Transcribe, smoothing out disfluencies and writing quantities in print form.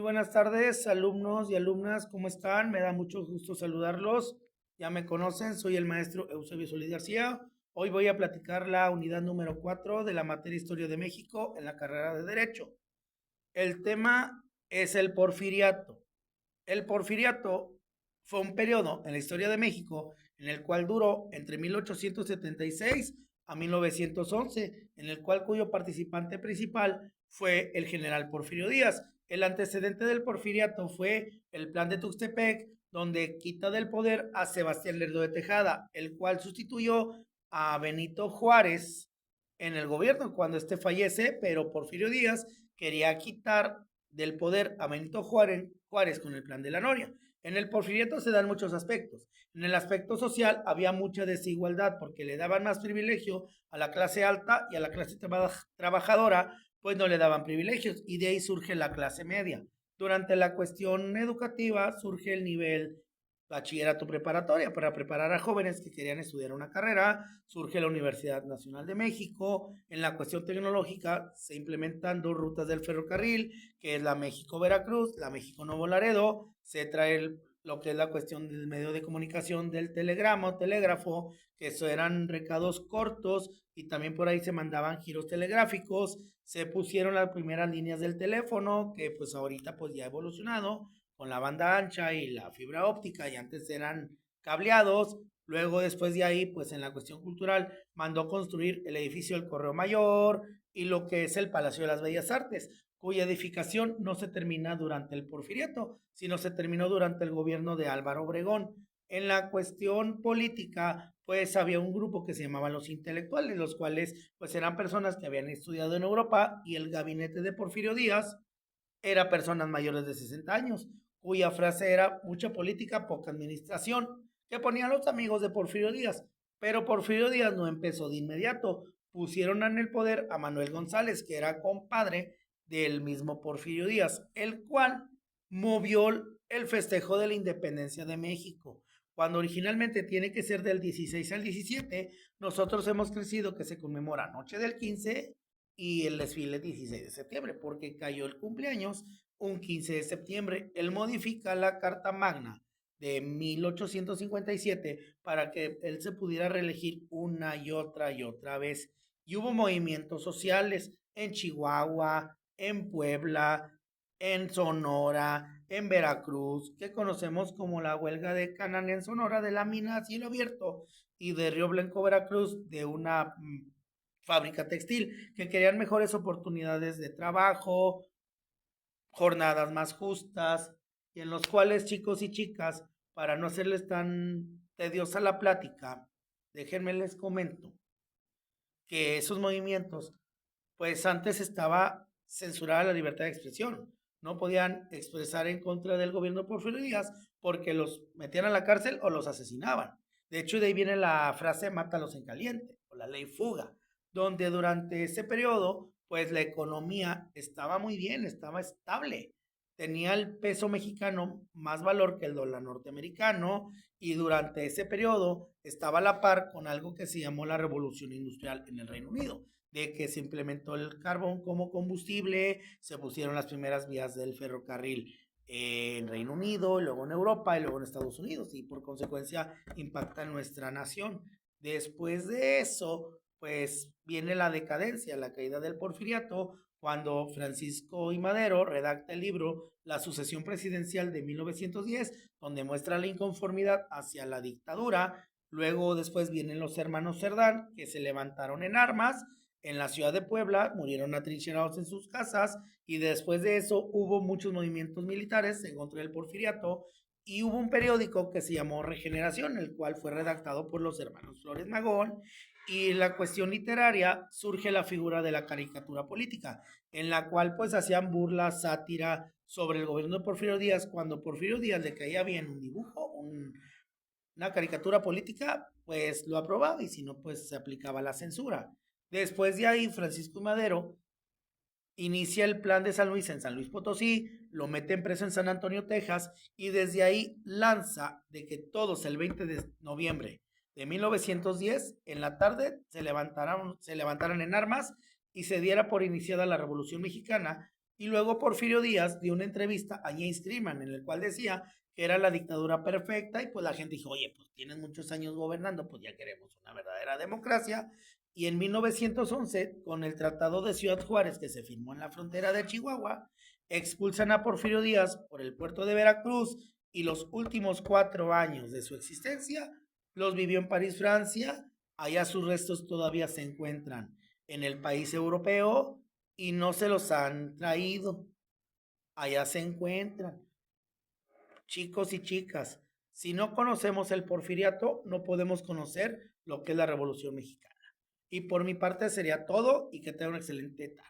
Buenas tardes, alumnos y alumnas, ¿cómo están? Me da mucho gusto saludarlos. Ya me conocen, soy el maestro Eusebio Solís García. Hoy voy a platicar la unidad número 4 de la materia Historia de México en la carrera de Derecho. El tema es el porfiriato. El porfiriato fue un periodo en la historia de México en el cual duró entre 1876 a 1911, en el cual cuyo participante principal fue el general Porfirio Díaz. El antecedente del porfiriato fue el plan de Tuxtepec, donde quita del poder a Sebastián Lerdo de Tejada, el cual sustituyó a Benito Juárez en el gobierno cuando este fallece, pero Porfirio Díaz quería quitar del poder a Benito Juárez con el plan de la Noria. En el porfiriato se dan muchos aspectos. En el aspecto social había mucha desigualdad porque le daban más privilegio a la clase alta y a la clase trabajadora, pues no le daban privilegios y de ahí surge la clase media. Durante la cuestión educativa surge el nivel bachillerato preparatoria para preparar a jóvenes que querían estudiar una carrera, surge la Universidad Nacional de México, en la cuestión tecnológica se implementan dos rutas del ferrocarril, que es la México-Veracruz, la México-Nuevo Laredo, se trae lo que es la cuestión del medio de comunicación del telegrama o telégrafo, que eso eran recados cortos y también por ahí se mandaban giros telegráficos, se pusieron las primeras líneas del teléfono, que pues ahorita pues ya ha evolucionado, con la banda ancha y la fibra óptica, y antes eran cableados. Luego, después de ahí, pues en la cuestión cultural, mandó construir el edificio del Correo Mayor y lo que es el Palacio de las Bellas Artes, cuya edificación no se termina durante el Porfiriato, sino se terminó durante el gobierno de Álvaro Obregón. En la cuestión política, pues había un grupo que se llamaba los intelectuales, los cuales pues eran personas que habían estudiado en Europa, y el gabinete de Porfirio Díaz era personas mayores de 60 años, cuya frase era mucha política, poca administración, que ponían los amigos de Porfirio Díaz. Pero Porfirio Díaz no empezó de inmediato. Pusieron en el poder a Manuel González, que era compadre del mismo Porfirio Díaz, el cual movió el festejo de la independencia de México. Cuando originalmente tiene que ser del 16 al 17, nosotros hemos crecido que se conmemora Noche del 15 y el desfile 16 de septiembre, porque cayó el cumpleaños un 15 de septiembre. Él modifica la Carta Magna de 1857 para que él se pudiera reelegir una y otra vez. Y hubo movimientos sociales en Chihuahua, en Puebla, en Sonora, en Veracruz, que conocemos como la huelga de Canán en Sonora de la mina a cielo abierto, y de Río Blanco, Veracruz, de una fábrica textil, que querían mejores oportunidades de trabajo, jornadas más justas, y en los cuales chicos y chicas, para no hacerles tan tediosa la plática, déjenme les comento que esos movimientos, pues antes estaba censurada la libertad de expresión. No podían expresar en contra del gobierno de Porfirio Díaz porque los metían a la cárcel o los asesinaban. De hecho, de ahí viene la frase mátalos en caliente o la ley fuga, donde durante ese periodo, pues la economía estaba muy bien, estaba estable. Tenía el peso mexicano más valor que el dólar norteamericano, y durante ese periodo estaba a la par con algo que se llamó la revolución industrial en el Reino Unido, de que se implementó el carbón como combustible, se pusieron las primeras vías del ferrocarril en Reino Unido, luego en Europa y luego en Estados Unidos, y por consecuencia impacta en nuestra nación. Después de eso, pues viene la decadencia, la caída del porfiriato, cuando Francisco I. Madero redacta el libro La sucesión presidencial de 1910, donde muestra la inconformidad hacia la dictadura. Luego después vienen los hermanos Cerdán, que se levantaron en armas en la ciudad de Puebla, murieron atrincherados en sus casas, y después de eso hubo muchos movimientos militares en contra del porfiriato, y hubo un periódico que se llamó Regeneración, el cual fue redactado por los hermanos Flores Magón, y la cuestión literaria surge la figura de la caricatura política, en la cual pues hacían burla, sátira sobre el gobierno de Porfirio Díaz. Cuando Porfirio Díaz le caía bien un dibujo, una caricatura política, pues lo aprobaba, y si no, pues se aplicaba la censura. Después de ahí, Francisco Madero inicia el plan de San Luis en San Luis Potosí, lo meten preso en San Antonio, Texas, y desde ahí lanza de que todos el 20 de noviembre de 1910, en la tarde, se levantaran en armas y se diera por iniciada la Revolución Mexicana, Y luego Porfirio Díaz dio una entrevista a James Freeman en el cual decía que era la dictadura perfecta y pues la gente dijo, oye, pues tienen muchos años gobernando, pues ya queremos una verdadera democracia. Y en 1911, con el Tratado de Ciudad Juárez que se firmó en la frontera de Chihuahua, expulsan a Porfirio Díaz por el puerto de Veracruz y los últimos 4 años de su existencia los vivió en París, Francia. Allá sus restos todavía se encuentran en el país europeo y no se los han traído. Allá se encuentran. Chicos y chicas, si no conocemos el porfiriato, no podemos conocer lo que es la Revolución Mexicana. Y por mi parte sería todo y que tenga una excelente tarde.